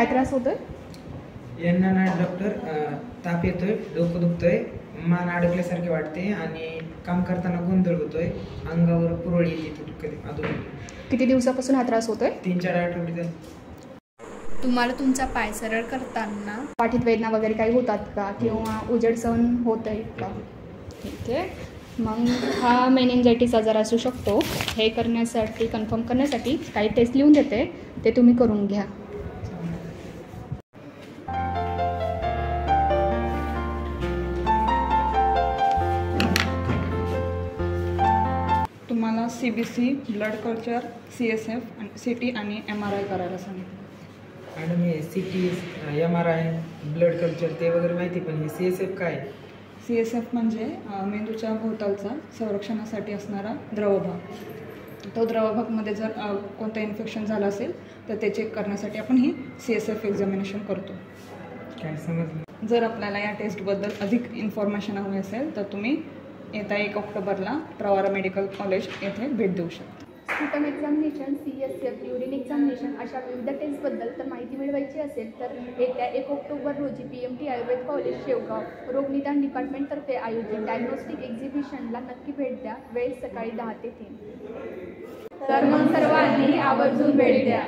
काय त्रास होतोय? यांना ना डॉक्टर ताप येतोय, डोकं दुखतोय, मान अडकल्यासारखे वाटते आणि काम करताना गोंधळ होतोय, अंगावर पुरळ येते कधी अजून. किती दिवसापासून हा त्रास होतोय? 3-4 आठवडे. तुम्हाला तुमचा पाय सरळ करताना पाठीत वेदना वगैरे काही होतात का किंवा उजेड सहन होत आहे का? ठीक आहे, मग हा मेनिंजायटिस आजार असू शकतो. हे करण्यासाठी कन्फर्म करण्यासाठी काही टेस्ट लिहून देते, ते तुम्ही करून घ्या. तुम्हाला CBC, blood culture, CSF, CT आणि MRI करायला सांगितलं. मॅडम हे CT, MRI, ब्लड कल्चर ते वगैरे माहिती, पण हे CSF काय? CSF म्हणजे मेंदूच्या भोवतालचा संरक्षणासाठी असणारा द्रवभाग. तो द्रवभागमध्ये जर कोणतं इन्फेक्शन झालं असेल तर ते चेक करण्यासाठी आपण ही CSF एक्झामिनेशन करतो. काय समजलं? जर आपल्याला या टेस्टबद्दल अधिक इन्फॉर्मेशन हवी असेल तर तुम्ही येत्या 1 ऑक्टोबरला प्रवारा मेडिकल कॉलेज येथे भेट देऊ शकता. Sputum examination, CSF, urine examination अशा विविध टेस्टबद्दल तर माहिती मिळवायची असेल तर येत्या 1 ऑक्टोबर रोजी PMT आयुर्वेद कॉलेज शेवगाव रोगनिदान डिपार्टमेंटतर्फे आयोजित डायग्नोस्टिक एक्झिबिशनला नक्की भेट द्या. वेळ सकाळी 10 ते 3. तर मग सर्वांनी आवर्जून भेट द्या.